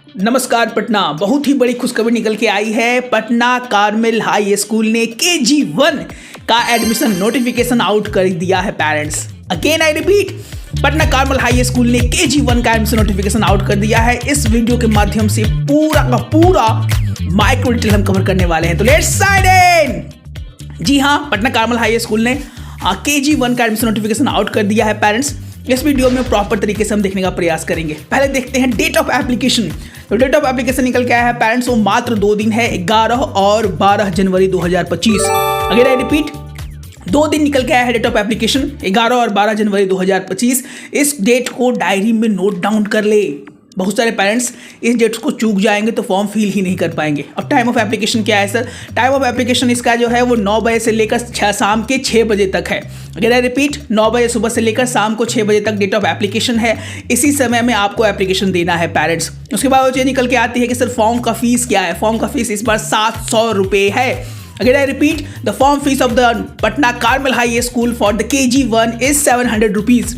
नमस्कार पटना, बहुत ही बड़ी खुशखबरी निकल के आई है। पटना कार्मेल हाई स्कूल ने KG1 का एडमिशन नोटिफिकेशन आउट कर दिया है parents. Again I repeat, Patna Carmel high school ने KG1 का एडमिशन नोटिफिकेशन आउट कर दिया है। इस वीडियो के माध्यम से पूरा का पूरा माइक्रो डिटेल हम कवर करने वाले हैं, तो लेट्स साइन इन। जी हाँ, पटना कार्मेल हाई स्कूल ने KG1 का एडमिशन नोटिफिकेशन आउट कर दिया है पेरेंट्स। इस वीडियो में प्रॉपर तरीके से हम देखने का प्रयास करेंगे। पहले देखते हैं डेट ऑफ एप्लीकेशन। तो डेट ऑफ एप्लीकेशन निकल के आया है पेरेंट्स, वो मात्र 2 दिन है, 11 और 12 जनवरी 2025। अगर आई रिपीट, 2 दिन निकल के आया है डेट ऑफ एप्लीकेशन, 11 और 12 जनवरी 2025। इस डेट को डायरी में नोट डाउन कर ले। बहुत सारे पेरेंट्स इस डेट को चूक जाएंगे तो फॉर्म फिल ही नहीं कर पाएंगे। अब टाइम ऑफ एप्लीकेशन क्या है सर? टाइम ऑफ एप्लीकेशन इसका जो है वो 9 बजे से लेकर शाम के 6 बजे तक है। अगर आई रिपीट, 9 बजे सुबह से लेकर शाम को 6 बजे तक डेट ऑफ एप्लीकेशन है। इसी समय में आपको एप्लीकेशन देना है पेरेंट्स। उसके बाद वो चीज़ निकल के आती है कि सर फॉर्म का फीस क्या है? फॉर्म का फीस इस बार 700 रुपये है। अगर I repeat, the form fees of the Patna Carmel high school for the KG1 is 700 rupees.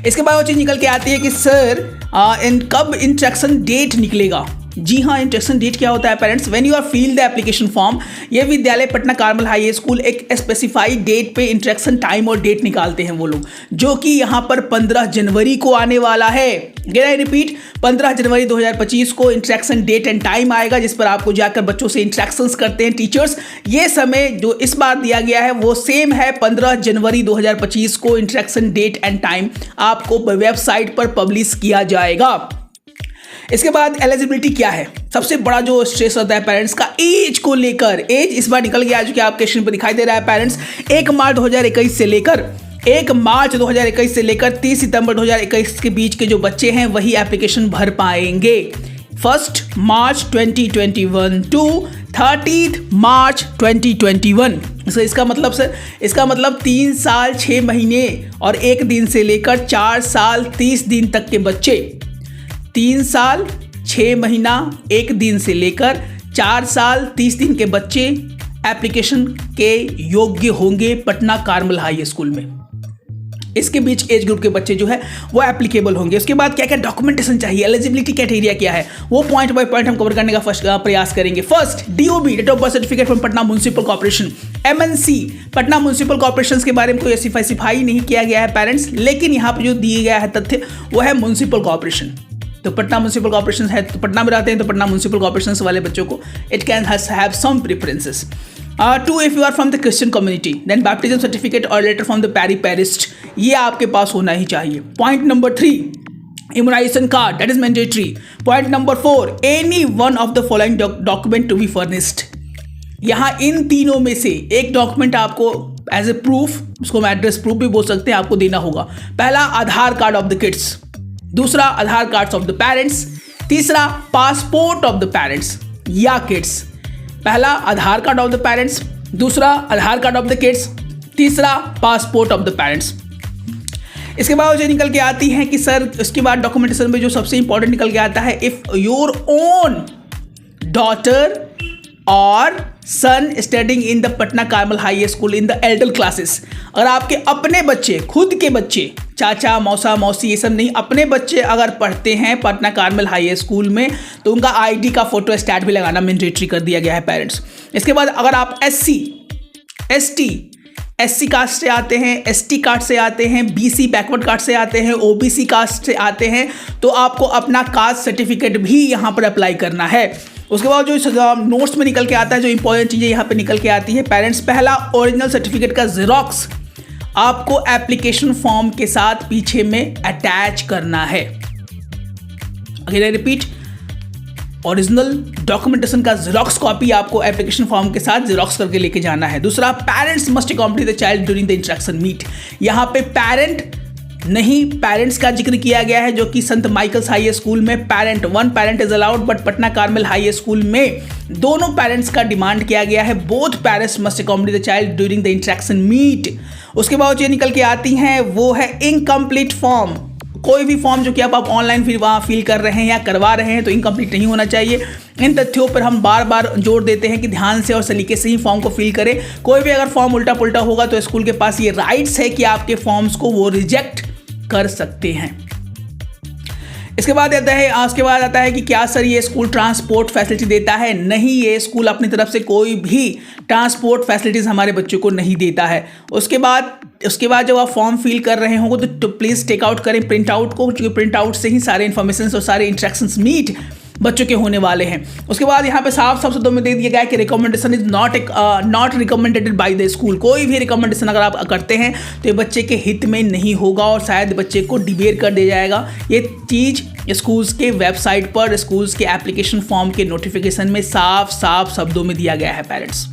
इसके बाद वो चीज़ निकल के आती है कि सर कब इंस्ट्रक्शन डेट निकलेगा? जी हाँ, इंस्ट्रक्शन डेट क्या होता है parents? When you are fill the application form, ये विद्यालय पटना कार्मेल हाई स्कूल एक स्पेसिफाइड डेट पे इंस्ट्रक्शन टाइम और डेट निकालते हैं वो लोग, जो कि यहाँ पर 15 जनवरी को आने वाला है। अगेन आई रिपीट, 15 जनवरी 2025 को इंस्ट्रक्शन डेट एंड टाइम आएगा, जिस पर आपको जाकर बच्चों से इंस्ट्रक्शंस करते हैं टीचर्स। ये समय जो इस बार दिया गया है वो सेम है, 15 जनवरी 2025 को इंस्ट्रक्शन डेट एंड टाइम आपको वेबसाइट पर पब्लिश किया जाएगा। इसके बाद एलिजिबिलिटी क्या है? सबसे बड़ा जो स्ट्रेस होता है पेरेंट्स का एज को लेकर। एज इस बार निकल गया, जो कि आपके स्क्रीन पर दिखाई दे रहा है पेरेंट्स। 1 मार्च 2021 से लेकर 30 सितंबर 2021 के बीच के जो बच्चे हैं वही एप्लीकेशन भर पाएंगे। 1 मार्च 2021 टू 30 मार्च 2021। इसका मतलब सर, इसका मतलब 3 साल 6 महीने और 1 दिन से लेकर 4 साल 30 दिन तक के बच्चे, 3 साल 6 महीना 1 दिन से लेकर 4 साल 30 दिन के बच्चे एप्लीकेशन के योग्य होंगे पटना कार्मेल हाई स्कूल में। इसके बीच एज ग्रुप के बच्चे जो है वो एप्लीकेबल होंगे। उसके बाद क्या क्या डॉक्यूमेंटेशन चाहिए, एलिजिबिलिटी क्राइटेरिया क्या है, वो पॉइंट बाय पॉइंट हम कवर करने का प्रयास करेंगे। First, DOB, date of birth certificate from Patna municipal corporation. MNC, Patna municipal corporation के बारे में कोई स्पेसिफाई नहीं किया गया है पेरेंट्स, लेकिन यहाँ पर जो दिए गया है तथ्य वो है म्युनिसिपल कॉर्पोरेशन। तो पटना म्युनिसिपल कॉर्पोरेशन है, तो पटना में रहते हैं, तो पटना म्युनिसिपल कॉर्पोरेशन वाले बच्चों को it can have some preferences. 2, if you are from the Christian community, then baptism certificate और लेटर फ्रॉम द पैरिस्ट, ये आपके पास होना ही चाहिए। Point number 3, immunisation card, that is mandatory. Point number 4, any one of the following document to be furnished. यहाँ इन तीनों में से एक डॉक्यूमेंट आपको एज ए प्रूफ, उसको हम एड्रेस प्रूफ भी बोल सकते हैं, आपको देना होगा। पहला, आधार कार्ड ऑफ द किड्स। दूसरा, आधार कार्ड्स ऑफ द पेरेंट्स। तीसरा, पासपोर्ट ऑफ द पेरेंट्स या किड्स। पहला, आधार कार्ड ऑफ द पेरेंट्स। दूसरा, आधार कार्ड ऑफ द किड्स। तीसरा, पासपोर्ट ऑफ द पेरेंट्स। इसके बाद जो निकल के आती है कि सर, उसके बाद डॉक्यूमेंटेशन में जो सबसे इंपॉर्टेंट निकल के आता है, इफ योर ओन डॉटर और son studying in the Patna Carmel high school in the adult classes. अगर आपके अपने बच्चे, खुद के बच्चे, चाचा मौसा मौसी ये सब नहीं, अपने बच्चे अगर पढ़ते हैं पटना कार्मेल हाई स्कूल में, तो उनका ID का फोटो स्टैट भी लगाना मैंडेटरी कर दिया गया है पेरेंट्स। इसके बाद अगर आप SC, SC कास्ट से आते हैं, ST कास्ट से आते हैं, BC बैकवर्ड कास्ट से आते हैं, OBC कास्ट से आते हैं, तो आपको अपना कास्ट सर्टिफिकेट भी यहाँ पर अप्लाई करना है। उसके बाद जो नोट्स में निकल के आता है, जो इंपॉर्टेंट चीज़ें यहाँ पे निकल के आती है पेरेंट्स, पहला, ओरिजिनल सर्टिफिकेट का जेरोक्स आपको एप्लीकेशन फॉर्म के साथ पीछे में अटैच करना है। Again I repeat, original documentation का जेरोक्स कॉपी आपको एप्लीकेशन फॉर्म के साथ जेरोक्स करके लेके जाना है। दूसरा, parents must accompany the child during the instruction meet. यहाँ पे पेरेंट नहीं, पेरेंट्स का जिक्र किया गया है, जो कि संत माइकल्स हाई स्कूल में one parent is allowed, but Patna Carmel high school में दोनों पेरेंट्स का डिमांड किया गया है। Both parents must accompany the child during the instruction meet. उसके बाद जो निकल के आती हैं वो है इनकम्प्लीट फॉर्म। कोई भी फॉर्म जो कि आप ऑनलाइन फिर वहाँ फिल कर रहे हैं या करवा रहे हैं तो इनकम्प्लीट नहीं होना चाहिए। इन तथ्यों पर हम बार बार जोर देते हैं कि ध्यान से और सलीके से ही फॉर्म को फिल करें। कोई भी अगर फॉर्म उल्टा पुल्टा होगा तो स्कूल के पास ये राइट्स है कि आपके फॉर्म्स को वो रिजेक्ट कर सकते हैं। इसके बाद आता है कि क्या सर ये स्कूल ट्रांसपोर्ट फैसिलिटी देता है? नहीं, ये स्कूल अपनी तरफ से कोई भी ट्रांसपोर्ट फैसिलिटीज़ हमारे बच्चों को नहीं देता है। उसके बाद जब आप फॉर्म फिल कर रहे होंगे तो प्लीज़ टेक आउट करें प्रिंट आउट को, क्योंकि प्रिंट आउट से ही सारे इन्फॉर्मेशन और सारे इंस्ट्रक्शंस मीट बच्चों के होने वाले हैं। उसके बाद यहाँ पे साफ शब्दों में दे दिया गया है कि recommendation is not recommended by the school. कोई भी रिकमेंडेशन अगर आप करते हैं तो ये बच्चे के हित में नहीं होगा और शायद बच्चे को डिबेयर कर दिया जाएगा। ये चीज़ स्कूल्स के वेबसाइट पर, स्कूल्स के एप्लीकेशन फॉर्म के नोटिफिकेशन में साफ शब्दों में दिया गया है पेरेंट्स।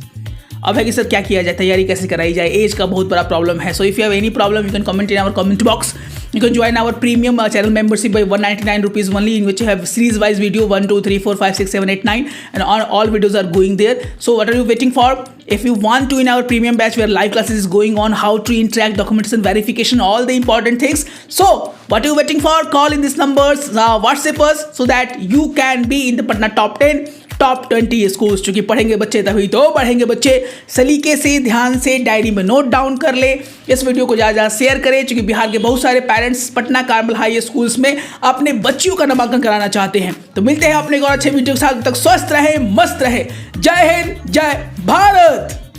अब है कि सर क्या किया जाए, तैयारी कैसे कराई जाए? एज का बहुत बड़ा प्रॉब्लम है। So if you have any problem you can comment in our comment box. You can join our premium channel membership by 199 rupees only, in which you have series wise video 1, 2, 3, 4, 5, 6, 7, 8, 9 and all videos are going there. So what are you waiting for? If you want to in our premium batch where live classes is going on, how to interact, documentation, verification, all the important things. So what are you waiting for? Call in these numbers, WhatsApp us so that you can be in the Patna top 10, top 20 schools. चूंकि पढ़ेंगे बच्चे तभी तो बढ़ेंगे बच्चे. सलीके से, ध्यान से डायरी में नोट डाउन कर ले. इस वीडियो को ज़्यादा शेयर करें, क्योंकि बिहार के बहुत सारे parents Patna Carmel high schools में अपने बच्चियों का नामांकन कराना चाहते हैं. तो मिलते हैं अपने एक और अच्छे वीडियो के साथ. तब तक स्वस्थ रहे, मस्त रहे. जय हिंद, जय भारत.